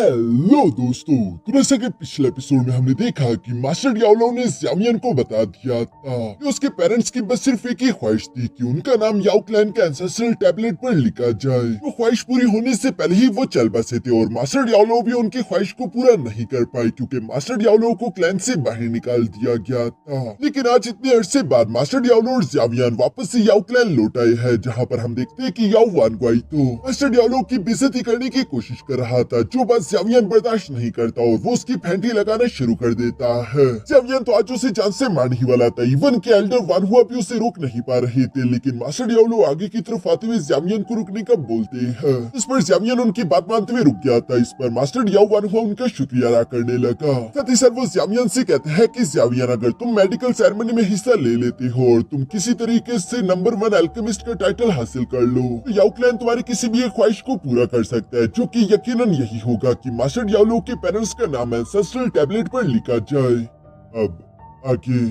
Hello दोस्तों, तो जैसा कि पिछले एपिसोड में हमने देखा कि मास्टर याओलो ने ज़्यामियन को बता दिया था कि उसके पेरेंट्स की बस सिर्फ एक ही ख्वाहिश थी कि उनका नाम याओ क्लैन के एंसेस्ट्रल टैबलेट पर लिखा जाए। वो ख्वाहिश पूरी होने से पहले ही वो चल बसे थे और मास्टर याओलो भी उनकी ख्वाहिश को पूरा नहीं कर पाए क्योंकि मास्टर याओलो को क्लैन से बाहर निकाल दिया गया था। लेकिन आज इतने अरसे बाद मास्टर याओलो और ज़्यामियन वापस से याओ क्लैन लौट आए हैं, जहाँ पर हम देखते हैं कि याओ वानगुआई तो मास्टर याओलो की बेइज्जती करने की कोशिश कर रहा था, जो बात ज़्यामियन बर्दाश्त नहीं करता और वो उसकी फैंटी लगाना शुरू कर देता है। ज़्यामियन तो आज उसे जान से मारने ही वाला था, इवन के एल्डर वानहुआ भी उसे रोक नहीं पा रहे थे, लेकिन मास्टर याओलो आगे की तरफ आते हुए ज़्यामियन को रुकने का बोलते हैं। इस पर ज़्यामियन उनकी बात मानते हुए रुक गया था। इस पर मास्टर याओ वानहुआ उनका शुक्रिया अदा करने लगा। साथ ही साथ वो ज़्यामियन से कहते हैं कि ज़्यामियन, अगर तुम मेडिकल सेरेमनी में हिस्सा ले लेते हो और तुम किसी तरीके से नंबर 1 अल्केमिस्ट का टाइटल हासिल कर लो तो याओ क्लैन तुम्हारी किसी भी एक ख्वाहिश को पूरा कर सकता है, जो कि यकीनन यही होगा कि मास्टर याओलो के पेरेंट्स का नाम एंसेस्ट्रल टैबलेट पर लिखा जाए। अब आगे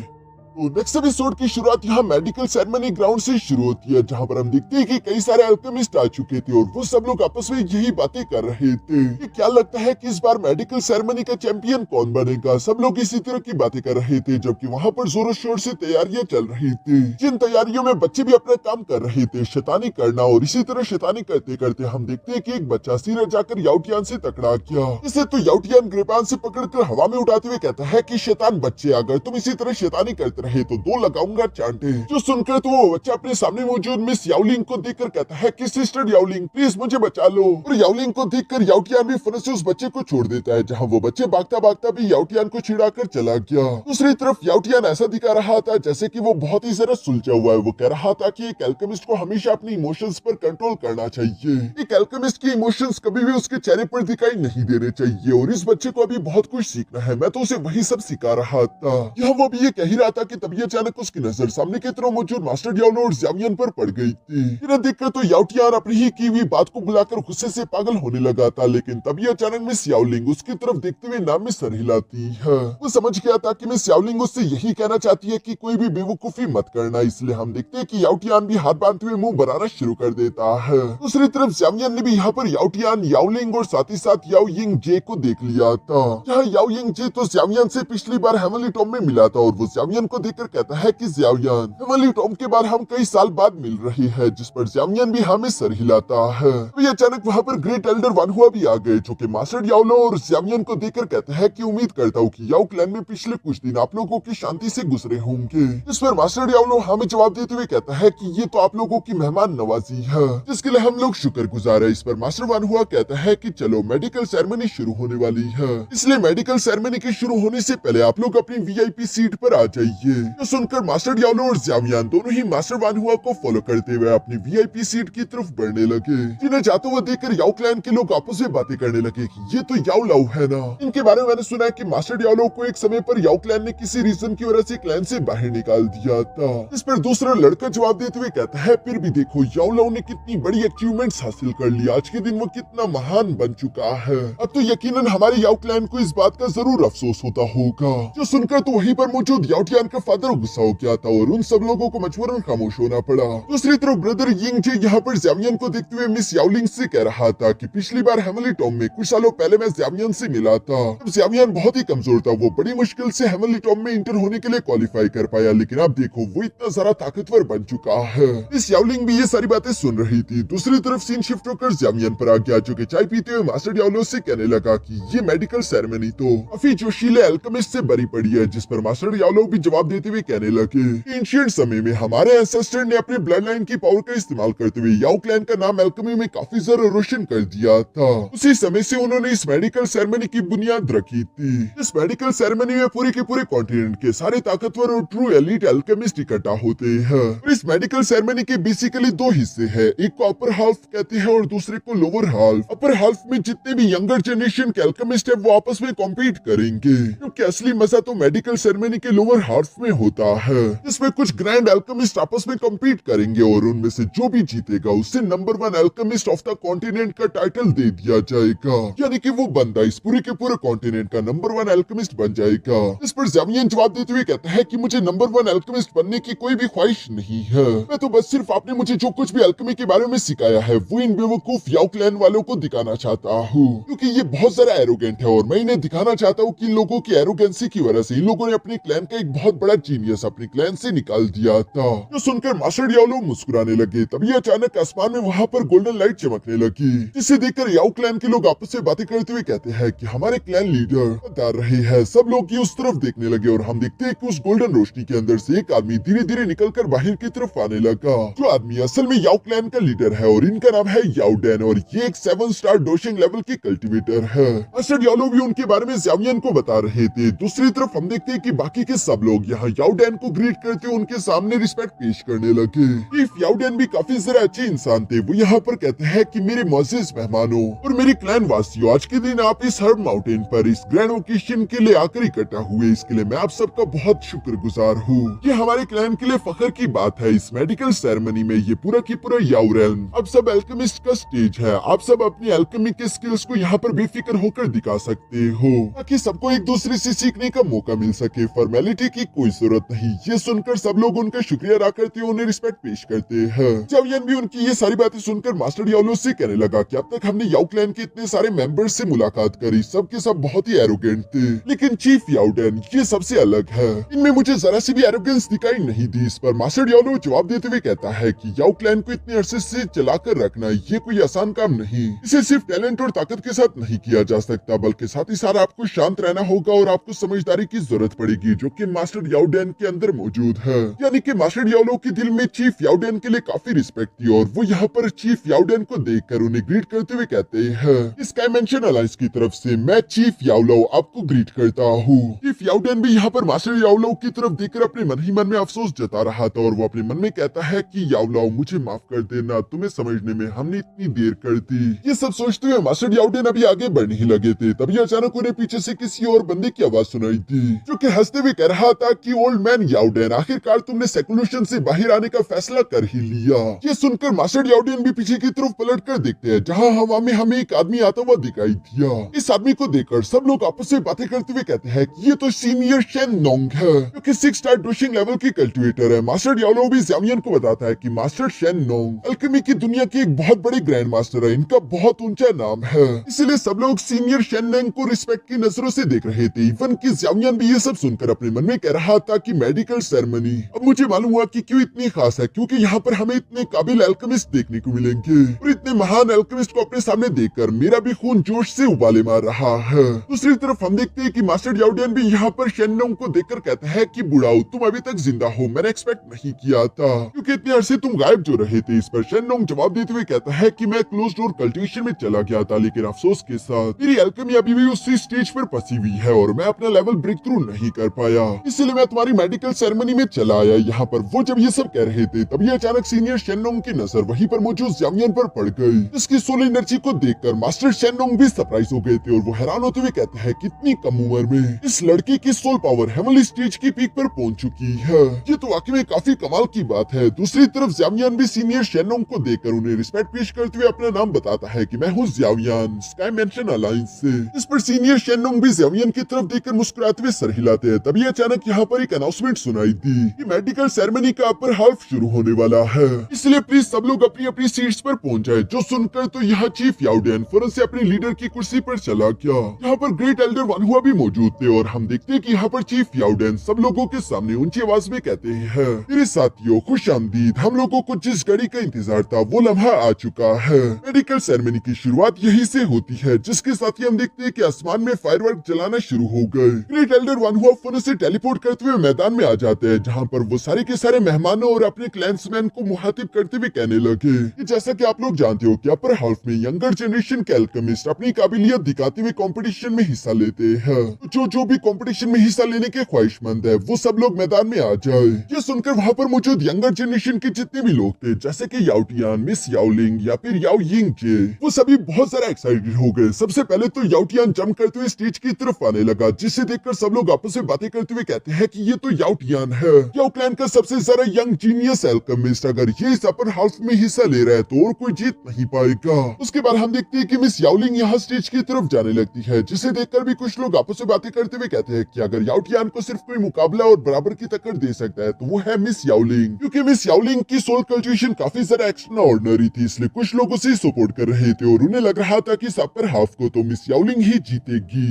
तो नेक्स्ट एपिसोड की शुरुआत यहाँ मेडिकल सेरेमनी ग्राउंड से शुरू होती है, जहाँ पर हम देखते हैं कि कई सारे अल्केमिस्ट आ चुके थे और वो सब लोग आपस में यही बातें कर रहे थे कि क्या लगता है कि इस बार मेडिकल सेरेमनी का चैंपियन कौन बनेगा। सब लोग इसी तरह की बातें कर रहे थे, जबकि वहाँ पर जोरों शोर से तैयारियां चल रही थी, जिन तैयारियों में बच्चे भी अपना काम कर रहे थे, शैतानी करना। और इसी तरह शैतानी करते करते हम देखते हैं कि एक बच्चा सीधा जाकर याओटियान से टकरा गया। इसे तो याओटियान ग्रेपान से पकड़कर हवा में उड़ाते हुए कहता है कि शैतान बच्चे, अगर तुम इसी तरह शैतानी करते रहे तो 2 लगाऊंगा चांटे। जो सुनकर तो वो बच्चा अपने सामने मौजूद मिस याओलिंग को देखकर कहता है कि सिस्टर याओलिंग प्लीज मुझे बचा लो। और याओलिंग को देखकर याओटियान भी फौरन से उस बच्चे को छोड़ देता है, जहाँ वो बच्चे भागता भागता भी याओटियान को छिड़ाकर चला गया। दूसरी तरफ याओटियान ऐसा दिखा रहा था जैसे कि वो बहुत ही जरा सुलझा हुआ है। वो कह रहा था कि एक एल्केमिस्ट को हमेशा अपनी इमोशंस पर कंट्रोल करना चाहिए। एक एल्केमिस्ट की इमोशंस कभी भी उसके चेहरे पर दिखाई नहीं देने चाहिए और इस बच्चे को अभी बहुत कुछ सीखना है। मैं तो उसे वही सब सिखा रहा था। यहाँ वो भी ये कह ही रहा था कि तभी अचानक उसकी नजर सामने की तरफ मौजूद मास्टर याओलो और ज़्यामियन पर पड़ गई थी। इन्हें देखकर तो याओटियान अपनी ही की हुई बात को बुलाकर गुस्से से पागल होने लगा था, लेकिन तभी अचानक मिस याओलिंग उसकी तरफ देखते हुए नाम में सर हिलाती है। वो समझ गया था कि मिस याओलिंग उससे यही कहना चाहती है कि कोई भी बेवकूफी मत करना। इसलिए हम देखते हैं कि याओटियान भी हाथ बांधते हुए मुंह बनाना शुरू कर देता है। दूसरी तरफ ज़्यामियन ने भी यहाँ पर याओटियान, याओलिंग और साथ ही साथ याओ यिंग जे को देख लिया था। यहाँ याओ यिंग जे तो ज़्यामियन से पिछली बार हेवनली टॉम में मिला था और वो ज़्यामियन को देखकर कहता है कि ज़्यामियन, हेवनली टॉम के बाद हम कई साल बाद मिल रहे हैं। जिस पर ज़्यामियन भी हमें सर हिलाता है। तो अचानक वहाँ पर ग्रेट एल्डर वानहुआ भी आ गए, जो कि मास्टर याओलो और ज़्यामियन को देखकर कहते हैं कि उम्मीद करता हूँ कि याओ क्लैन में पिछले कुछ दिन आप लोगों की शांति से गुजरे होंगे। इस पर मास्टर याओलो हमें जवाब देते हुए कहता है कि ये तो आप लोगों की मेहमान नवाजी है, जिसके लिए हम लोग शुक्रगुजार है। इस पर मास्टर वानहुआ कहता है कि चलो मेडिकल सेरेमनी शुरू होने वाली है, इसलिए मेडिकल सेरेमनी के शुरू होने से पहले आप लोग अपनी वीआईपी सीट पर आ जाइए। तो सुनकर मास्टर याओलो और ज़्यामियन दोनों ही मास्टर वानहुआ को फॉलो करते हुए अपनी वीआईपी सीट की तरफ बढ़ने लगे। जिन्हें जाते हुए देखकर याओ क्लैन के लोग आपस में बातें करने लगे कि ये तो याओ लाओ है ना। इनके बारे में मैंने सुना है कि मास्टर याओलो को एक समय पर याओ क्लैन ने किसी रीजन की वजह से क्लैन से बाहर निकाल दिया था। इस पर दूसरा लड़का जवाब देते हुए कहता है, फिर भी देखो याओ लाओ ने कितनी बड़ी अचीवमेंट्स हासिल कर ली। आज के दिन वो कितना महान बन चुका है। अब तो यकीनन हमारे याओ क्लैन को इस बात का जरूर अफसोस होता होगा। जो सुनकर तो वहीं पर मौजूद याओटियान का फादर गुस्सा हो गया था और उन सब लोगों को मजबूरन खामोश होना पड़ा। दूसरी तरफ ब्रदर यिंग जे यहाँ पर ज़्यामियन को देखते हुए मिस याओलिंग से कह रहा था कि पिछली बार हेवनली टॉम में कुछ सालों पहले मैं ज़्यामियन से मिला था। जब ज़्यामियन बहुत ही कमजोर था, वो बड़ी मुश्किल से हेवनली टॉम में इंटर होने के लिए क्वालिफाई कर पाया, लेकिन अब देखो वो इतना सारा ताकतवर बन चुका है। मिस याओलिंग भी ये सारी बातें सुन रही थी। दूसरी तरफ सीन शिफ्ट होकर ज़्यामियन पर आ गया, जो कि चाय पीते हुए मास्टर याओलो से कहने लगा कि ये मेडिकल सेरेमनी तो काफी जोशीले अल्केमिस्ट से भरी पड़ी है। जिस पर मास्टर याओलो भी जवाब देते हुए कहने लगे कि एंशिएंट समय में हमारे एंसेस्टर ने अपने ब्लड लाइन की पावर का इस्तेमाल करते हुए याओ क्लैन का नाम एल्केमी में काफी ज्यादा रोशन कर दिया था। उसी समय से उन्होंने इस मेडिकल सेरेमनी की बुनियाद रखी थी। इस मेडिकल सेरेमनी में पूरे के पूरे कॉन्टिनेंट के सारे ताकतवर और ट्रू एलीट एल्केमिस्ट इकट्ठा होते हैं। और इस मेडिकल सेरेमनी के बेसिकली 2 हिस्से हैं, एक को अपर हाल्फ कहते हैं और दूसरे को लोअर हाल्फ। अपर हाल्फ में जितने भी यंगर जनरेशन के एल्केमिस्ट है वो आपस में कॉम्पीट करेंगे, क्योंकि असली मजा तो मेडिकल सेरेमनी के लोअर हाल्फ में होता है, जिसमें कुछ ग्रैंड एल्केमिस्ट आपस में कम्पीट करेंगे और उनमें से जो भी जीतेगा उसे number 1 alchemist of the continent का टाइटल दे दिया जाएगा। यानी कि वो बंदा इस पूरे के पूरे कॉन्टिनेंट का नंबर 1 एल्केमिस्ट बन जाएगा। इस पर ज़ावियन जवाब देते हुए कहता है कि मुझे नंबर 1 एल्केमिस्ट बनने की कोई भी ख्वाहिश नहीं है, मैं तो बस सिर्फ आपने मुझे जो कुछ भी एल्केमी के बारे में सिखाया है वो इन बेवकूफ याओ क्लैन वालों को दिखाना चाहता हूँ, क्योंकि ये बहुत ज्यादा एरोगेंट है और मैं इन्हें दिखाना चाहता हूँ कि इन लोगों की एरोगेंसी की वजह से इन लोगों ने अपने क्लैन का एक बहुत बड़ा जीनियस अपने क्लैन से निकाल दिया था। जो सुनकर मास्टर याओ लोग मुस्कुराने लगे, तभी अचानक आसमान में वहाँ पर गोल्डन लाइट चमकने लगी, जिसे देखकर याओ क्लैन के लोग आपस में बातें करते हुए कहते हैं कि हमारे क्लैन लीडर बता रहे हैं। सब लोग उस तरफ देखने लगे और हम देखते हैं कि उस गोल्डन रोशनी के अंदर से एक आदमी धीरे धीरे निकलकर बाहर की तरफ आने लगा। जो आदमी असल में याओ क्लैन का लीडर है और इनका नाम है याओ डैन और ये एक 7 स्टार डोशिंग लेवल की कल्टीवेटर है। मास्टर याओ लोग भी उनके बारे में ज़ावियन को बता रहे थे। दूसरी तरफ हम देखते हैं कि बाकी के सब लोग यहाँ याओ डैन को ग्रीट करते हुए उनके सामने रिस्पेक्ट पेश करने लगे। चीफ याओ डैन भी काफी जरा अच्छे इंसान थे। वो यहाँ पर कहते हैं कि मेरे मोअज़्ज़िज़ मेहमानों और मेरे क्लैन वासियों, आज के दिन आप इस हर्ब माउंटेन पर इस ग्रैंड ओकेशन के लिए आकर इकट्ठा हुए, इसके लिए मैं आप सबका बहुत शुक्रगुजार हूँ। ये हमारे क्लैन के लिए फख्र की बात है। इस मेडिकल सेरेमनी में ये पूरा की पूरा याओ रेल्म अब सब एल्केमिस्ट का स्टेज है। आप सब अपनी एल्केमी के स्किल्स को यहाँ पर बेफिक्र होकर दिखा सकते हो, ताकि सबको एक दूसरे से सीखने का मौका मिल सके। फॉर्मेलिटी की कोई जरूरत नहीं। ये सुनकर सब लोग उनका शुक्रिया अदा करते हुए उन्हें रिस्पेक्ट पेश करते हैं। ज़ावियन भी उनकी ये सारी बातें सुनकर मास्टर याओ से कहने लगा कि अब तक हमने याओ क्लैन के इतने सारे मेंबर्स से मुलाकात करी, सब के सब बहुत ही एरोगेंट थे, लेकिन चीफ याओ डैन ये सबसे अलग है। इनमें मुझे जरा सी भी एरोगेंस दिखाई नहीं दी। इस पर मास्टर याओ जवाब देते हुए कहता है कि याओ क्लैन को इतने अरसे से चलाकर रखना ये कोई आसान काम नहीं। इसे सिर्फ टैलेंट और ताकत के साथ नहीं किया जा सकता, बल्कि साथ ही साथ आपको शांत रहना होगा और आपको समझदारी की जरूरत पड़ेगी, जो कि मास्टर याओ डैन के अंदर मौजूद है। यानी कि मास्टर याओ के दिल में चीफ याओ डैन के लिए काफी रिस्पेक्ट थी और वो यहाँ पर चीफ याओ डैन को देखकर उन्हें ग्रीट करते हुए कहते हैं, स्काई मेंशन अलायंस की तरफ से मैं चीफ याओ आपको ग्रीट करता हूँ। चीफ याओ डैन भी यहाँ पर मास्टर याओ की तरफ देखकर अपने मन ही मन में अफसोस जता रहा था और वो अपने मन में कहता है कि याओ मुझे माफ कर देना, तुम्हें समझने में हमने इतनी देर कर दी। ये सब सोचते हुए मास्टर याओ डैन अभी आगे बढ़ने ही लगे थे, तभी अचानक उन्हें पीछे से किसी और बंदे की आवाज सुनाई दी, जो कि हंसते हुए कह रहा था कि ओल्ड मैन याओ डैन, आखिरकार तुमने सेक्लूशन से बाहर आने का फैसला कर ही लिया। ये सुनकर मास्टर याओ डैन भी पीछे की तरफ पलट कर देखते हैं, जहाँ हवा में हमें एक आदमी आता हुआ दिखाई दिया। इस आदमी को देखकर सब लोग आपस में बातें करते हुए कहते हैं कि ये तो सीनियर शेन नोंग है, जो कि 6 स्टार डोशिंग लेवल की कल्टीवेटर है। मास्टर याओ भी ज़ावियन को बताता है कि मास्टर शेन नोंग अल्केमी की दुनिया के एक बहुत बड़े ग्रैंड मास्टर है, इनका बहुत ऊंचा नाम है, इसलिए सब लोग सीनियर शेन नोंग को रिस्पेक्ट की नजरों से देख रहे थे। इवन कि ज़ावियन भी ये सब सुनकर अपने मन में कह रहा था कि मेडिकल सेरेमनी अब मुझे मालूम हुआ कि क्यों इतनी खास है, क्योंकि यहाँ पर हमें इतने काबिल एल्केमिस्ट देखने को मिलेंगे और इतने महान एल्केमिस्ट को अपने सामने देखकर मेरा भी खून जोश से उबाले मार रहा है। दूसरी तरफ हम देखते हैं कि मास्टर याओ डैन भी यहाँ पर शेन नोंग को देखकर कहता है कि बुढ़ाओ तुम अभी तक जिंदा हो, मैंने एक्सपेक्ट नहीं किया था, क्योंकि इतने अरसे तुम गायब जो रहे थे। इस पर शेन नोंग जवाब देते हुए कहता है कि मैं क्लोज डोर कल्टीवेशन में चला गया था, लेकिन अफसोस के साथ मेरी एल्केमी अभी भी उसी स्टेज पर फंसी हुई है और मैं अपना लेवल ब्रेक थ्रू नहीं कर पाया, इसलिए मैं तुम्हारी मेडिकल सेरेमनी में चला आया। यहाँ पर वो जब ये सब कह रहे थे, तभी अचानक सीनियर शेन नोंग की नजर वहीं पर मौजूद ज़ावियन पर पड़ गई, जिसकी सोल एनर्जी को देखकर मास्टर शेन नोंग भी सरप्राइज हो गए थे और वो हैरान होते हुए कहते हैं कितनी कम उम्र में इस लड़की की सोल पावर हेवनली स्टेज की पीक पर पहुंच चुकी है, ये तो वाकई में काफी कमाल की बात है। दूसरी तरफ ज़ावियन भी सीनियर शेन नोंग को देखकर उन्हें रिस्पेक्ट पेश करते हुए अपना नाम बताता है कि मैं हूँ ज़ावियन स्काई मेंशन अलायंस से। इस पर सीनियर शेन नोंग भी ज़ावियन की तरफ देखकर मुस्कुराते हुए सर हिलाते हैं। तभी अचानक यहाँ पर एक अनाउंसमेंट सुनाई दी कि मेडिकल सेरेमनी का अपर हाफ शुरू होने वाला है, इसलिए प्लीज सब लोग अपनी अपनी सीट्स पर पहुंच जाए। जो सुनकर तो यहाँ चीफ याओ डैन फौरन से अपने लीडर की कुर्सी पर चला गया। यहाँ पर ग्रेट एल्डर वन हुआ भी मौजूद थे और हम देखते हैं कि यहाँ पर चीफ याओ डैन सब लोगों के सामने ऊंची आवाज में कहते हैं, मेरे साथियों खुश आमदीद, हम लोगों को जिस घड़ी का इंतजार था वो लम्हा आ चुका है। मेडिकल सेरेमनी की शुरुआत यही से होती है, जिसके साथ ही हम देखते हैं कि आसमान में फायरवर्क जलाना शुरू हो गए। ग्रेट एल्डर वन हुआ फौरन से टेलीपोर्ट करते हुए मैदान में आ जाते हैं, जहाँ पर वो सारे के सारे मेहमानों और अपने क्लैंसमैन को मुखातिब करते हुए कहने लगे कि जैसा कि आप लोग जानते हो कि अपर हाफ में यंगर जनरेशन के अल्केमिस्ट अपनी काबिलियत दिखाते हुए कंपटीशन में हिस्सा लेते हैं। तो जो भी कंपटीशन में हिस्सा लेने के ख्वाहिशमंद है वो सब लोग मैदान में आ जाए। ये सुनकर वहाँ पर मौजूद यंगर जनरेशन के जितने भी लोग थे, जैसे कि याओ टियान, मिस याओ लिंग या फिर याओ यिंग जे, वो सभी बहुत ज्यादा एक्साइटेड हो गए। सबसे पहले तो याओ टियान जंप करते हुए स्टेज की तरफ आने लगा, जिसे देखकर सब लोग आपस में बातें करते हुए कहते हैं कि ये तो याओ टियान है, याओ क्लैन का सबसे ज्यादा यंग जीनियस एल्केमिस्ट। अगर ये इस अपर हाफ में हिस्सा ले रहा है तो और कोई जीत नहीं पाएगा। उसके बाद हम देखते हैं कि मिस याओलिंग यहाँ स्टेज की तरफ जाने लगती है, जिसे देखकर भी कुछ लोग आपस में बातें करते हुए कहते हैं कि अगर याओ टियान को सिर्फ कोई मुकाबला और बराबर की टक्कर दे सकता है तो वो है मिस याओलिंग, क्योंकि मिस याओलिंग की सोल कल्टिवेशन काफी ज्यादा एक्स्ट्रा ऑर्डिनरी थी, इसलिए कुछ लोग उसे सपोर्ट कर रहे थे और उन्हें लग रहा था कि इस अपर हाफ को तो मिस याओलिंग ही जीतेगी।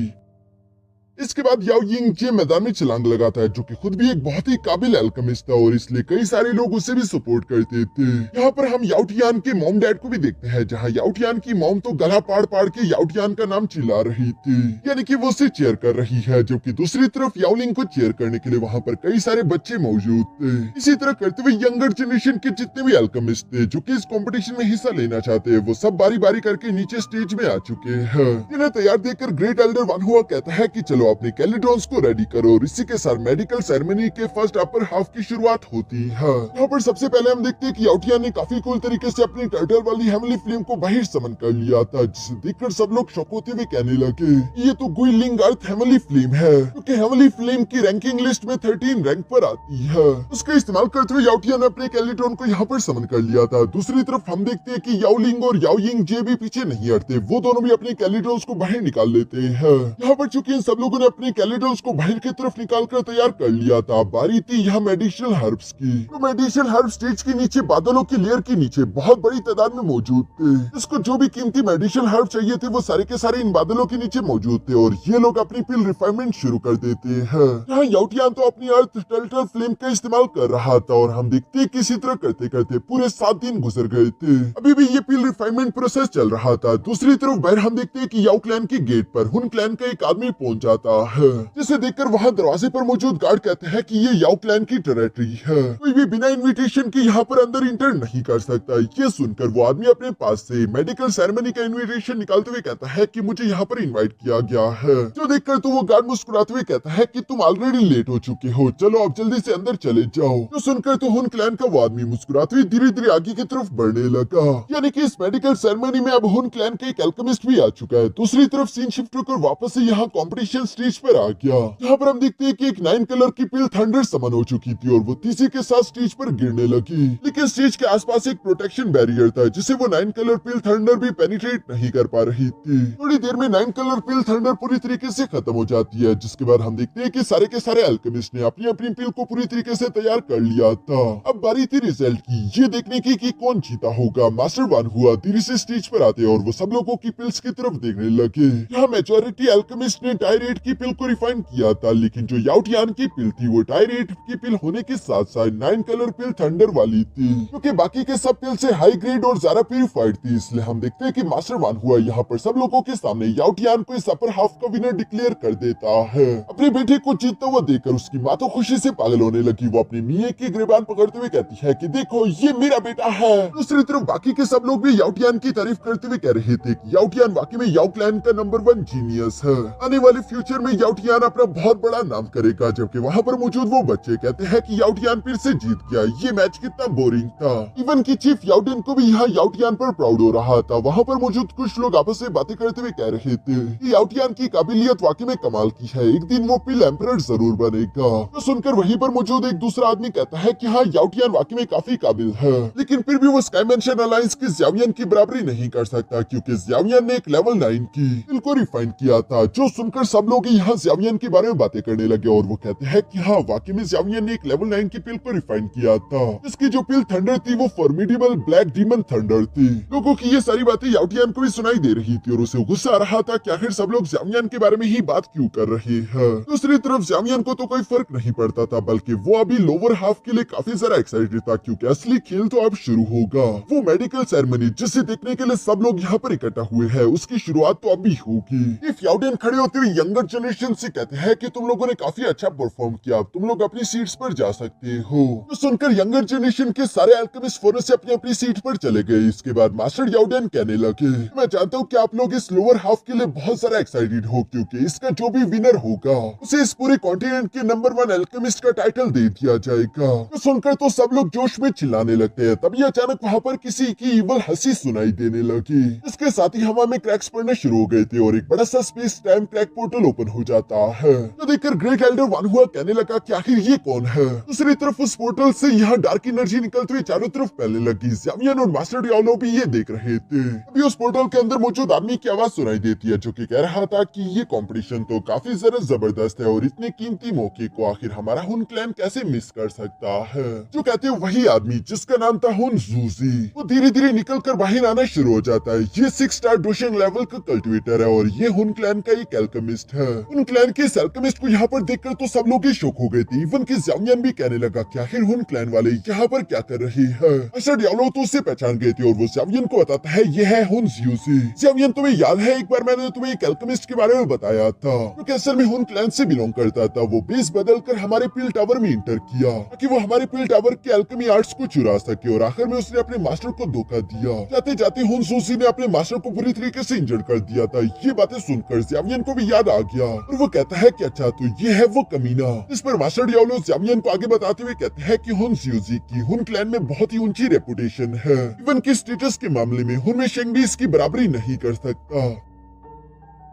इसके बाद याओ यिंग जे मैदान में छलांग लगाता है, जो कि खुद भी एक बहुत ही काबिल अल्केमिस्ट था और इसलिए कई सारे लोग उसे भी सपोर्ट करते थे। यहाँ पर हम याओ टियान के मॉम डैड को भी देखते हैं, जहाँ याओ टियान की मॉम तो गला पाड़ पाड़ के याओ टियान का नाम चिल्ला रही थी, यानी कि वो उसे चेयर कर रही है, जबकि दूसरी तरफ याओ लिंग को चेयर करने के लिए वहाँ पर कई सारे बच्चे मौजूद थे। इसी तरह करते हुए यंगर जनरेशन के जितने भी अल्केमिस्ट थे जो कि इस कॉम्पिटिशन में हिस्सा लेना चाहते हैं, वो सब बारी बारी करके नीचे स्टेज में आ चुके हैं। इन्हें तैयार देखकर ग्रेट एल्डर वन हुआ कहता है कि चलो अपने कैलिड्रॉन्स को रेडी करो, और इसी के साथ मेडिकल सेरेमनी के फर्स्ट अपर हाफ की शुरुआत होती है। यहाँ पर सबसे पहले हम देखते हैं कि याओ टियान ने काफी कूल तरीके से अपनी टर्टल वाली हेवनली फ्लेम को बाहर समन कर लिया था, जिसे देखकर सब लोग शॉक होते हुए कहने लगे ये तो गुइलिंग अर्थ हेवनली फ्लेम है, क्योंकि हेवनली फ्लेम की रैंकिंग लिस्ट में 13 रैंक पर आती है। उसका इस्तेमाल करते हुए याओ टियान ने अपने कैलिड्रॉन को यहाँ पर समन कर लिया था। दूसरी तरफ हम देखते हैं कि याओ लिंग और याओ यिंग जे भी पीछे नहीं हटते, वो दोनों भी अपने कैलिड्रॉन्स को बाहर निकाल लेते हैं। यहाँ पर चूंकि इन सब लोगों ने अपने कैलिड्रॉन्स को बाहर की तरफ निकाल कर तैयार कर लिया था, बारी थी यहाँ मेडिसिनल हर्ब्स की। तो मेडिसिनल हर्ब स्टेज के नीचे बादलों की लेयर के नीचे बहुत बड़ी तादाद में मौजूद थे। इसको जो भी कीमती मेडिसिनल हर्ब चाहिए थे वो सारे के सारे इन बादलों के नीचे मौजूद थे, और ये लोग अपनी पिल रिफाइनमेंट शुरू कर देते हैं। यहाँ याओ टियान तो अपनी अर्थ टर्टल फ्लेम का इस्तेमाल कर रहा था, और हम देखते हैं किसी तरह करते करते पूरे 7 दिन गुजर गए थे। अभी भी ये पिल रिफाइनमेंट प्रोसेस चल रहा था। दूसरी तरफ बाहर हम देखते हैं कि याओ क्लैन के गेट पर हुन क्लैन का एक आदमी पहुंच जाता है, जिसे देखकर वहाँ दरवाजे पर मौजूद गार्ड कहते हैं कि ये याओ क्लैन की टेरिटरी है, कोई भी बिना इनविटेशन के यहाँ पर अंदर इंटर नहीं कर सकता। ये सुनकर वो आदमी अपने पास से मेडिकल सेरेमनी का इनविटेशन निकालते हुए कहता है कि मुझे यहाँ पर इनवाइट किया गया है। जो देखकर तो वो गार्ड मुस्कुराते हुए कहता है कि तुम ऑलरेडी लेट हो चुके हो, चलो अब जल्दी से अंदर चले जाओ। जो सुनकर तो हुन क्लैन का वो आदमी मुस्कुराते हुए धीरे धीरे आगे की तरफ बढ़ने लगा, यानी कि इस मेडिकल सेरेमनी में अब हुन क्लैन का एक अल्केमिस्ट भी आ चुका है। दूसरी तरफ सीन शिफ्ट होकर वापस से यहाँ कॉम्पिटिशन स्टेज पर आ गया। यहाँ पर हम देखते हैं कि एक 9 कलर की पिल थंडर समन हो चुकी थी, और वो तीसरे के साथ स्टेज पर गिरने लगी, लेकिन स्टेज के आसपास एक प्रोटेक्शन बैरियर था, जिसे वो 9 कलर पिल थंडर भी पेनिट्रेट नहीं कर पा रही थी। थोड़ी देर में 9 कलर पिल थंडर पूरी तरीके से खत्म हो जाती है, जिसके बाद हम देखते हैं कि सारे के सारे अल्केमिस्ट ने अपनी अपनी पिल को पूरी तरीके से तैयार कर लिया था। अब बारी थी रिजल्ट की, ये देखने की कि कौन जीता होगा। मास्टर वन हुआ धीरे से स्टेज पर आते और वो सब लोगों की पिल्स की तरफ देखने लगे। यहाँ मेजॉरिटी अल्केमिस्ट ने टायरेट की पिल को रिफाइन किया था, लेकिन जो याओ टियान की पिल थी वो टायरेट की पिल होने के साथ साथ 9 कलर पिल थंडर वाली थी, क्योंकि बाकी के सब पिल से हाई ग्रेड और ज्यादा प्यूरिफाइड थी। इसलिए हम देखते हैं कि मास्टर वन हुआ यहाँ पर सब लोगों के सामने याओ टियान को इस अपर हाफ का विनर डिक्लेयर कर देता है। अपने बेटे को जीतता हुआ देखकर उसकी माँ तो खुशी से पागल होने लगी। वो अपनी मियां की गिरबान पकड़ते हुए कहती है कि देखो ये मेरा बेटा है। दूसरी तरफ बाकी के सब लोग भी याओ टियान की तारीफ करते हुए कह रहे थे कि याओ टियान वाकई में याओ क्लैन का नंबर 1 जीनियस है। आने वाले फ्यूचर में याओ टियान अपना बहुत बड़ा नाम करेगा। जबकि वहाँ पर मौजूद वो बच्चे कहते हैं कि याओ टियान फिर से जीत गया, ये मैच कितना बोरिंग था। इवन की चीफ याओडिन को भी यहाँ याओ टियान पर प्राउड हो रहा था। वहाँ पर मौजूद कुछ लोग आपस में बातें करते हुए कह रहे थे कि याओ टियान की काबिलियत वाकई में कमाल की है, एक दिन वो पिल एम्परर जरूर बनेगा। तो सुनकर वहीं पर मौजूद एक दूसरा आदमी कहता है कि हाँ याओ टियान वाकई में काफी काबिल है, लेकिन फिर भी वो स्काईमेंशन अलायंस की ज़्यावियन की बराबरी नहीं कर सकता, क्योंकि ज़्यावियन ने एक लेवल 9 की पिल को रिफाइन किया था। जो सुनकर सब लोग यहाँ ज़्यावियन के बारे में बातें करने लगे और वो कहते हैं कि हाँ वाकई में ज़्यावियन ने एक लेवल 9 की पिल को रिफाइन किया था। इसकी जो पिल थंडर थी वो फॉर्मिडेबल ब्लैक डीमन थंडर थी। लोगों की ये सारी बातें याओ टियान को भी सुनाई दे रही थी और उसे गुस्सा आ रहा था कि आखिर सब लोग ज़्यावियन के बारे में ही बात क्यों कर रहे हैं। दूसरी तरफ ज़्यावियन को तो कोई फर्क नहीं पड़ता था, बल्कि वो अभी लोअर हाफ के लिए काफी ज्यादा एक्साइटेड था, क्योंकि असली खेल तो अब शुरू होगा। वो मेडिकल सेरेमनी जिसे देखने के लिए सब लोग यहाँ पर इकट्ठा हुए हैं, उसकी शुरुआत तो अभी होगी। इफ याओडिन खड़े होते हुए यंगर जनरेशन से कहते हैं कि तुम लोगों ने काफी अच्छा परफॉर्म किया, तुम लोग अपनी सीट्स पर जा सकते हो। तो सुनकर यंगर जनरेशन के सारे अल्केमिस्ट फौरन से अपनी अपनी सीट पर चले गए। इसके बाद मास्टर याओडिन कहने लगे, मैं जानता हूँ कि आप लोग इस लोअर हाफ के लिए बहुत ज्यादा एक्साइटेड हो, क्योंकि इसका जो भी विनर होगा उसे इस पूरे कॉन्टिनेंट के नंबर 1 अल्केमिस्ट का टाइटल दे दिया जाएगा। तो सुनकर तो सब लोग जोश में चिल्लाने लगते हैं। तभी अचानक वहाँ पर किसी की इवल हंसी सुनाई देने लगी। इसके साथ ही हवा में क्रैक्स पड़ने शुरू हो गए थे और एक बड़ा सा space time crack portal open हो जाता है। तो देखकर ग्रेट एल्डर वन हुआ कहने लगा कि आखिर ये कौन है। दूसरी तरफ उस पोर्टल से यहाँ डार्क एनर्जी निकलते हुए चारों तरफ फैलने लगी। ज़ावियन और मास्टर डियाब्लो भी ये देख रहे थे। अभी उस पोर्टल के अंदर मौजूद आदमी की आवाज सुनाई देती है जो कि कह रहा था कि ये कंपटीशन तो काफी ज्यादा जबरदस्त है और इतने कीमती मौके को आखिर हमारा हुन क्लैन कैसे मिस कर सकता है। जो कहते हैं वही आदमी जिसका नाम था हुन जूजी, वो धीरे धीरे निकल कर बाहर आना शुरू हो जाता है। ये 6 स्टार डोशन लेवल का कल्टिवेटर है और ये हुन क्लैन का एक एल्केमिस्ट है। हुन क्लैन के इस एल्केमिस्ट को यहाँ पर देखकर तो सब लोग ही शौक हो गए थे। इवन कि ज़ावियन भी कहने लगा कि आखिर हुन क्लैन वाले यहाँ पर क्या कर रहे हैं। मास्टर डियाब्लो तो उससे पहचान गए थे और वो ज़ावियन को बताता है ये है हुन जूजी। ज़ावियन तुम्हें याद है एक बार मैंने तुम्हें एक एल्केमिस्ट के बारे में बताया था क्योंकि असल में हुन क्लैन से बिलोंग करता था। वो बेस बदलकर हमारे पिल टावर में इंटर किया ताकि वो हमारे पिल टावर के एल्केमी आर्ट्स को चुरा सके और आखिर में उसने अपने मास्टर को धोखा दिया। जाते जाते हुन जूजी ने अपने मास्टर को बुरी तरीके से इंजर्ड कर दिया था। ये बातें सुनकर ज़ावियन को भी याद आ गया और वो कहता है कि अच्छा तो ये है वो कमीना। इस पर मास्टर डियाब्लो ज़ावियन को आगे बताते हुए कहते हैं कि हुन जूजी की हुन क्लैन में बहुत ही ऊंची रेपुटेशन है। इवन की स्टेटस के मामले में हुन में शेंगडी इसकी बराबरी नहीं कर सकता।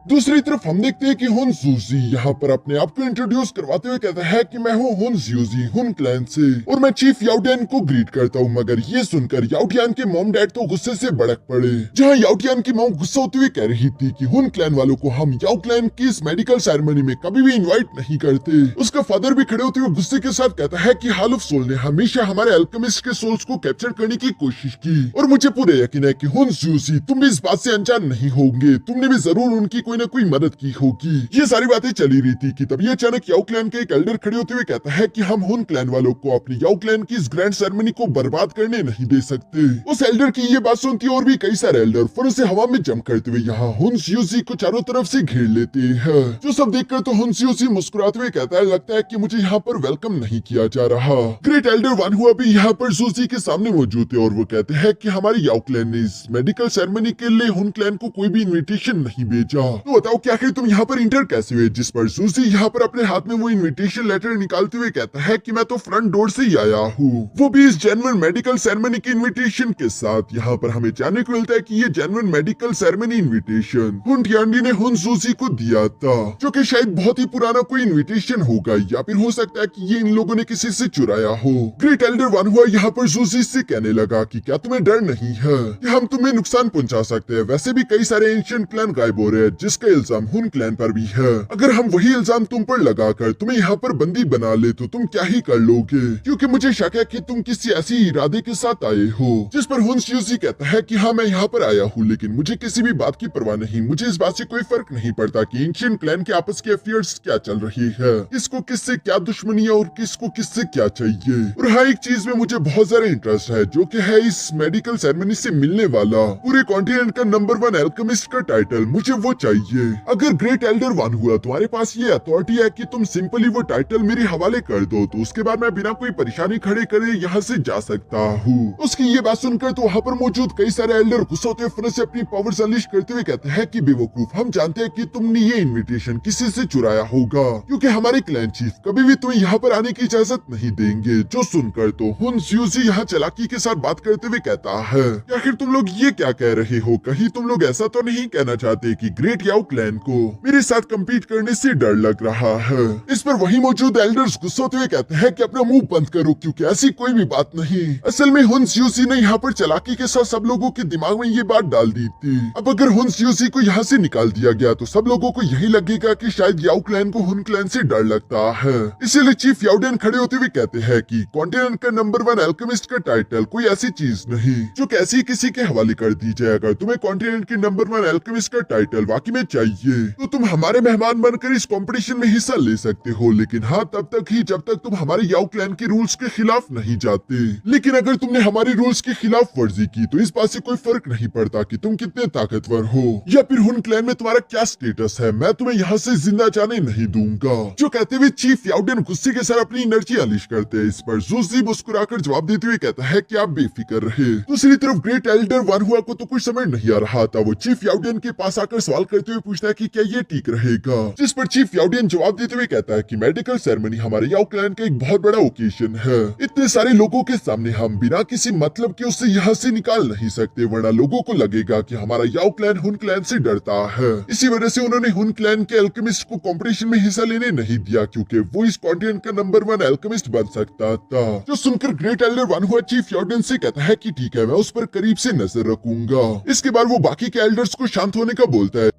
दूसरी तरफ हम देखते हैं कि हुन जूजी यहाँ पर अपने आप को इंट्रोड्यूस करवाते हुए कहता है कि मैं हूँ हुन जूजी हुन क्लैन से और मैं चीफ याओटियान को ग्रीट करता हूँ। मगर ये सुनकर याओटियान के मॉम डैड तो गुस्से से भड़क पड़े। जहाँ याओटियान की मॉम गुस्सा होते हुए कह रही थी कि हुन क्लैन वालों को हम याओ क्लैन की इस मेडिकल सेरेमनी में कभी भी इन्वाइट नहीं करते। उसका फादर भी खड़े होते हुए गुस्से के साथ कहता है कि हाल ऑफ सोल ने हमेशा हमारे अल्केमिस्ट के सोल्स को कैप्चर करने की कोशिश की और मुझे पूरे यकीन है कि हुन जूजी तुम भी इस बात से अनजान नहीं होंगे। तुमने भी जरूर उनकी कोई न कोई मदद की होगी। ये सारी बातें चली रही थी कि तभी अचानक याओ क्लैन के एक एल्डर खड़े होते हुए कहता है कि हम हुन क्लैन वालों को अपनी याओ क्लैन की इस ग्रैंड सेरेमनी को बर्बाद करने नहीं दे सकते। उस एल्डर की ये बात सुनती और भी कई सारे एल्डर फौरन से हवा में जंप करते हुए यहाँ हुन जूजी को चारों तरफ से घेर लेते हैं। जो सब देखकर तो हुन जूजी मुस्कुराते हुए कहता है लगता है कि मुझे यहाँ पर वेलकम नहीं किया जा रहा। ग्रेट एल्डर वन हुआ भी यहाँ पर जूजी के सामने मौजूद थे और वो कहते हैं कि हमारी याओ क्लैन ने इस मेडिकल सेरेमनी के लिए हुन क्लैन को कोई भी इन्विटेशन नहीं भेजा। तो बताओ कि आखिर तुम यहाँ पर इंटर कैसे हुए। जिस पर जूजी यहाँ पर अपने हाथ में वो इन्विटेशन लेटर निकालते हुए कहता है कि मैं तो फ्रंट डोर से ही आया हूँ, वो भी इस जेन्युइन मेडिकल सेरेमनी की इन्विटेशन के साथ। यहाँ पर हमें जानने को मिलता है कि ये जेन्युइन मेडिकल सेरेमनी इन्विटेशन हुन टियांडी ने हुन जूजी को दिया था, जो कि शायद बहुत ही पुराना कोई इन्विटेशन होगा या फिर हो सकता है कि ये इन लोगों ने किसी से चुराया हो। ग्रेट एल्डर वन हुआ यहाँ पर जूजी से कहने लगा कि क्या तुम्हें डर नहीं है कि हम तुम्हें नुकसान पहुंचा सकते हैं। वैसे भी कई सारे एंशिएंट क्लैन गायब हो रहे हैं जिसका इल्जाम हुन क्लैन पर भी है। अगर हम वही इल्जाम तुम पर लगाकर तुम्हें यहाँ पर बंदी बना ले तो तुम क्या ही कर लोगे, क्योंकि मुझे शक है कि तुम किसी ऐसी इरादे के साथ आए हो। जिस पर हुन जूजी कहता है कि हाँ मैं यहाँ पर आया हूँ लेकिन मुझे किसी भी बात की परवाह नहीं। मुझे इस बात से कोई फर्क नहीं पड़ता कि एंशिएंट क्लैन के आपस के अफेयर्स क्या चल रही है, किसको किससे क्या दुश्मनी है और किसको किससे क्या चाहिए। और हाँ एक चीज में मुझे बहुत ज्यादा इंटरेस्ट है जो कि है इस मेडिकल सेरेमनी से मिलने वाला पूरे कॉन्टिनेंट का नंबर 1 एल्केमिस्ट का टाइटल। मुझे वो चाहिए। अगर ग्रेट एल्डर वन हुआ तुम्हारे पास ये अथॉरिटी है कि तुम सिंपली वो टाइटल मेरे हवाले कर दो तो उसके बाद मैं बिना कोई परेशानी खड़े करे यहाँ से जा सकता हूँ। उसकी ये बात सुनकर तो वहाँ पर मौजूद कई सारे एल्डर गुस्सा होते हुए से अपनी पावर्स अनलीश करते हुए कहते हैं कि बेवकूफ, हम जानते हैं कि तुमने ये इन्विटेशन किसी से चुराया होगा क्योंकि हमारे क्लैन चीफ कभी भी तुम्हें यहाँ पर आने की इजाजत नहीं देंगे। जो सुनकर तो हुन जूजी यहाँ चालाकी के साथ बात करते हुए कहता है कि आखिर तुम लोग ये क्या कह रहे हो, कहीं तुम लोग ऐसा तो नहीं कहना चाहते कि ग्रेट याओ क्लैन को मेरे साथ कम्पीट करने से डर लग रहा है। इस पर वही मौजूद एल्डर्स गुस्सा होते हुए कहते हैं कि अपना मुंह बंद करो क्योंकि ऐसी कोई भी बात नहीं। असल में हुन जूजी ने यहाँ पर चालाकी के साथ सब लोगों के दिमाग में ये बात डाल दी थी। अब अगर हुन जूजी को यहाँ से निकाल दिया गया तो सब लोगों को यही लगेगा कि शायद याओ क्लैन को हुन क्लैन से डर लगता है। इसीलिए चीफ याओडेन खड़े होते हुए कहते हैं कि कॉन्टिनेंट का नंबर 1 एल्केमिस्ट का टाइटल कोई ऐसी चीज नहीं जो कैसी किसी के हवाले कर दी जाए। अगर तुम्हें कॉन्टिनेंट के नंबर 1 एल्केमिस्ट का टाइटल वाकई में चाहिए तो तुम हमारे मेहमान बनकर इस कंपटीशन में हिस्सा ले सकते हो, लेकिन हाँ तब तक ही जब तक तुम हमारे याओ क्लैन के रूल्स के खिलाफ नहीं जाते। लेकिन अगर तुमने हमारे रूल्स की खिलाफ वर्जी की तो इस बात से कोई फर्क नहीं पड़ता कि तुम कितने ताकतवर हो या फिर हुन क्लैन में तुम्हारा क्या स्टेटस है, मैं तुम्हें यहाँ से जिंदा जाने नहीं दूंगा। जो कहते हुए चीफ याओडेन गुस्से के साथ अपनी एनर्जी अनलीश करते हैं। इस पर जूजी मुस्कुराकर जवाब देते हुए कहता है कि आप बेफिक्र रहे। दूसरी तरफ ग्रेट एल्डर वन हुआ को तो कुछ समझ नहीं आ रहा था। वो चीफ याओडेन के पास आकर सवाल करते करते हुए पूछता है कि क्या ये ठीक रहेगा, जिस पर चीफ याओडियन जवाब देते हुए कहता है कि मेडिकल सेरेमनी हमारे याओ क्लैन का एक बहुत बड़ा ओकेजन है। इतने सारे लोगों के सामने हम बिना किसी मतलब के उससे यहाँ से निकाल नहीं सकते, वरना लोगों को लगेगा कि हमारा याओ क्लैन हुन क्लैन से डरता है। इसी वजह से उन्होंने हुन क्लैन के अल्केमिस्ट को कंपटीशन में हिस्सा लेने नहीं दिया, क्योंकि वो इस कॉन्टिनेंट का नंबर 1 अल्केमिस्ट बन सकता था। जो सुनकर ग्रेट एल्डर वन हुआ चीफ याओडियन से कहता है कि ठीक है, मैं उस पर करीब से नजर रखूंगा। इसके बाद वो बाकी के एल्डर्स को शांत होने का बोलता है,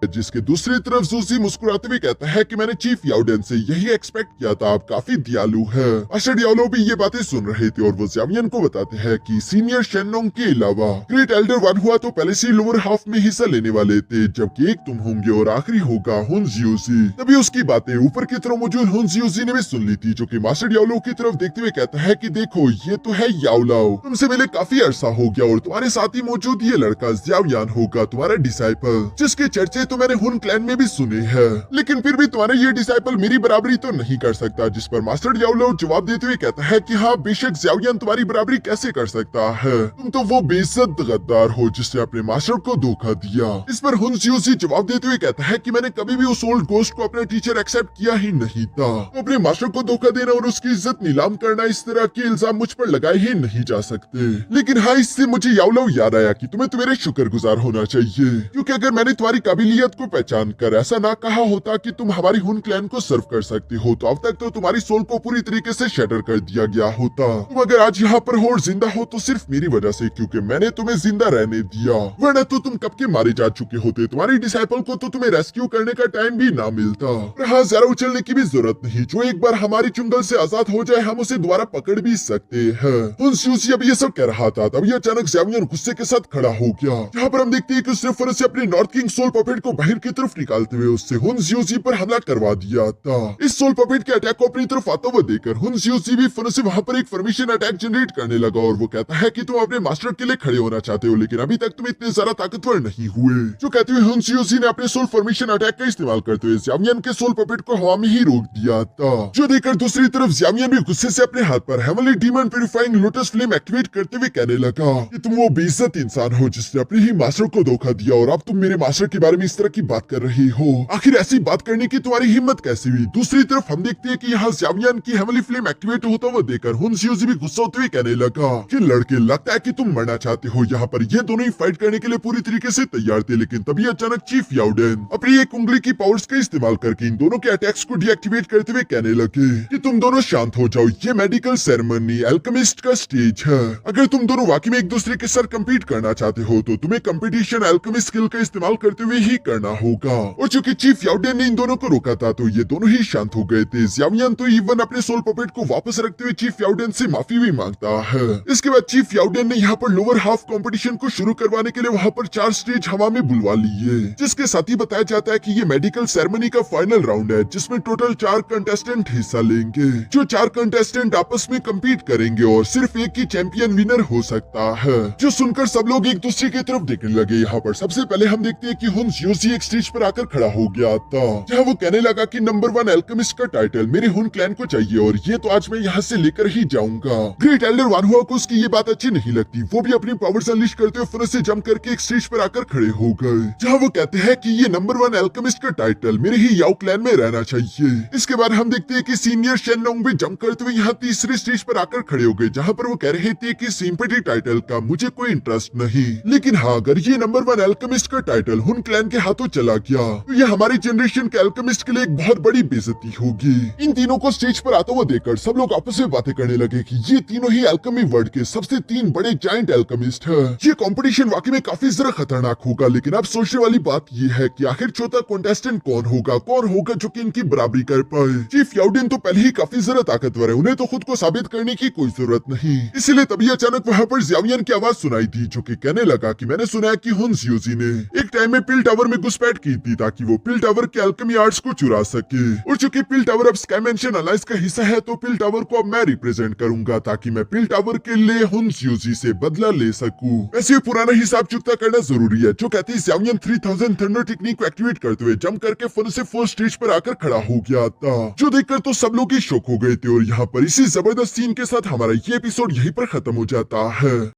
जिसके दूसरी तरफ जूसी मुस्कुराते हुए कहता है कि मैंने चीफ याओडियन से यही एक्सपेक्ट किया था, आप काफी दयालु है। मास्टर याओलो भी ये बातें सुन रहे थे और वो ज़्यावियन को बताते हैं कि सीनियर शेनोंग के अलावा ग्रेट एल्डर वन हुआ तो पहले से लोअर हाफ में हिस्सा लेने वाले थे, जबकि एक तुम होंगे और आखिरी होगा हुन जियोजी। तभी उसकी बातें ऊपर की तरफ मौजूद हुन जियोजी ने भी सुन ली थी, जो कि मास्टर याओलो की तरफ देखते हुए कहता है कि देखो ये तो है याओलाओ, तुमसे मिले काफी अरसा हो गया और तुम्हारे साथ ही मौजूद ये लड़का ज़्यावियन होगा तुम्हारा डिसाइपल, जिसके चर्चे तो मैंने हुन क्लैन में भी सुने हैं, लेकिन फिर भी तुम्हारा ये डिसाइपल मेरी बराबरी तो नहीं कर सकता। जिस पर मास्टर याओलो जवाब देते हुए कहता है कि हाँ बेशक ज़्यावियन तुम्हारी बराबरी कैसे कर सकता है, तुम तो वो बेइज्जत गद्दार हो जिसने अपने मास्टर को धोखा दिया। इस पर हुन जियोजी जवाब देते हुए कहता है कि मैंने कभी भी उस ओल्ड गोस्ट को अपना टीचर एक्सेप्ट किया ही नहीं था, तो अपने मास्टर को धोखा देना और उसकी इज्जत नीलाम करना, इस तरह के इल्जाम मुझ पर लगाए ही नहीं जा सकते। लेकिन हाँ, इससे मुझे याओलो याद आया कि तुम्हें तुम्हारे शुक्रगुजार होना चाहिए, क्योंकि अगर मैंने तुम्हारी काबिलियत को पहचान कर ऐसा ना कहा होता कि तुम हमारी हुन क्लैन को सर्व कर सकते हो, तो अब तक तो तुम्हारी सोल को पूरी तरीके से शटर कर दिया गया होता। तुम अगर आज यहाँ पर हो और जिंदा हो तो सिर्फ मेरी वजह से, क्योंकि मैंने तुम्हें जिंदा रहने दिया, वरना तो तुम कब के मारे जा चुके होते। तुम्हारी डिसाइपल को तो तुम्हें रेस्क्यू करने का टाइम भी ना मिलता। और हाँ, ज्यादा उछलने की भी जरूरत नहीं, जो एक बार हमारी चुंगल से आजाद हो जाए हम उसे दोबारा पकड़ भी सकते हैं। हुन जियोजी अब ये सब कह रहा था, तभी अचानक ज़्यावियन गुस्से के साथ खड़ा हो गया। यहाँ पर हम देखते हैं कि उसने फौरन से अपने नॉर्थ किंग सोल पपेट को बाहर की तरफ निकालते हुए उससे हुन जियोजी पर हमला करवा दिया था। इस सोल पपेट के अटैक को अपनी तरफ आता हुआ देखकर हुन जियोजी भी फौरन से वहां पर एक फॉर्मेशन अटैक जनरेट करने लगा और वो कहता है कि तुम अपने मास्टर के लिए खड़े होना चाहते हो, लेकिन अभी तक तुम इतने ज्यादा ताकतवर नहीं हुए। जो कहते हुए हुन जियोजी ने अपने सोल फॉर्मेशन अटैक का इस्तेमाल करते हुए ज़्यावियन के सोल पपेट को हवा में ही रोक दिया था। जो देखकर दूसरी तरफ ज़्यावियन भी गुस्से से अपने हाथ पर heavenly demon purifying lotus flame activate करते हुए कहने लगा कि तुम वो बेइज्जत इंसान हो जिसने अपने ही मास्टर को धोखा दिया और अब तुम मेरे मास्टर के बारे में इस तरह की बात कर रही हो। आखिर ऐसी बात करने की तुम्हारी हिम्मत कैसे हुई। दूसरी तरफ हम देखते हैं कि यहाँ ज़्यावियन की हेवनली फ्लेम एक्टिवेट होता हुआ देखकर हुन जियोजी भी गुस्सा होते हुए कहने लगा कि लड़के, लगता है कि तुम मरना चाहते हो। यहाँ पर ये दोनों ही फाइट करने के लिए पूरी तरीके से तैयार थे, लेकिन तभी अचानक चीफ याओडियन अपनी एक उंगली की पावर्स का इस्तेमाल करके इन दोनों के अटैक्स को डीएक्टिवेट करते हुए कहने लगे कि तुम दोनों शांत हो जाओ, ये मेडिकल सेरेमनी अल्केमिस्ट का स्टेज है। अगर तुम दोनों वाकई में एक दूसरे के साथ कम्पीट करना चाहते हो तो तुम्हें कंपटीशन अल्केमिस्ट स्किल का इस्तेमाल करते हुए ही करना होगा। और चूंकि चीफ याओडियन ने इन दोनों को रोका था तो ये दोनों ही शांत हो गए थे। ज़्यावियन तो इवन अपने सोल पपेट को वापस रखते हुए चीफ याओडियन से माफी भी मांगता है। इसके बाद चीफ याओडियन ने यहाँ पर लोअर हाफ कंपटीशन को शुरू करवाने के लिए वहाँ पर 4 स्टेज हवा में बुलवा लिए, जिसके साथ ही बताया जाता है कि ये मेडिकल सेरेमनी का फाइनल राउंड है, जिसमें टोटल 4 कंटेस्टेंट हिस्सा लेंगे। जो 4 कंटेस्टेंट आपस में कम्पीट करेंगे और सिर्फ एक ही चैंपियन विनर हो सकता है। जो सुनकर सब लोग एक दूसरे की तरफ देखने लगे। यहाँ पर सबसे पहले हम देखते हैं कि हुन जियोजी एक स्टेज पर आकर खड़ा हो गया था, जहाँ वो कहने लगा कि नंबर 1 अल्केमिस्ट का टाइटल मेरे हुन क्लैन को चाहिए और ये तो आज मैं यहाँ से लेकर ही जाऊंगा। ग्रेट एल्डर वन हुआ को उसकी ये बात अच्छी नहीं लगती। वो भी अपनी पावर्स अनलीश करते हुए फिर से जंप करके एक स्टेज पर आकर खड़े हो गए, जहाँ वो कहते हैं कि ये नंबर 1 अल्केमिस्ट का टाइटल मेरे ही याओ क्लैन में रहना चाहिए। इसके बाद हम देखते हैं कि सीनियर शेनोंग भी जंप करते हुए यहाँ तीसरे स्टेज पर आकर खड़े हो गए, जहाँ पर वो कह रहे थे कि सिंपैथी टाइटल का मुझे कोई इंटरेस्ट नहीं, लेकिन हाँ अगर ये नंबर 1 अल्केमिस्ट का टाइटल हुन क्लैन के हाथों चला गया तो ये हमारी जनरेशन के अल्केमिस्ट के लिए एक बहुत बड़ी बेइज्जती होगी। इन तीनों को स्टेज पर आता हुआ देखकर सब लोग आपस में बातें करने लगे कि ये तीनों ही अल्केमी वर्ल्ड के सबसे 3 बड़े जायंट अल्केमिस्ट हैं। ये कंपटीशन वाकई में काफी जरा खतरनाक होगा, लेकिन अब सोचने वाली बात ये है कि आखिर चौथा कंटेस्टेंट कौन होगा जो कि इनकी बराबरी कर पाए। चीफ याओडियन तो पहले ही काफी जरा ताकतवर है, उन्हें तो खुद को साबित करने की कोई जरूरत नहीं। इसीलिए तभी अचानक वहाँ पर ज़्यावियन की आवाज सुनाई दी, जो कि कहने लगा कि मैंने सुना है कि हुन जियोजी ने एक टाइम में पिल टावर में घुसपैठ की थी ताकि वो पिल टावर के अल्केमी आर्ट्स को चुरा सके। और चूंकि पिल टावर अब स्काईमेंशन अलायंस का हिस्सा है तो पिल टावर को अब मैं रिप्रेजेंट करूंगा ताकि मैं पिल टावर के लिए हुन जियोजी से बदला ले सकूं। वैसे पुराना हिसाब चुकता करना जरूरी है। जो कहते हैं ज़्यावियन 3000 थंडर टेक्निक को एक्टिवेट करते हुए जंप करके फन से फर्स्ट स्टेज पर आकर खड़ा हो गया था, जो देखकर तो सब लोग ही शॉक हो गए थे। और यहाँ पर इसी जबरदस्त सीन के साथ हमारा ये एपिसोड यहीं पर खत्म हो जाता है।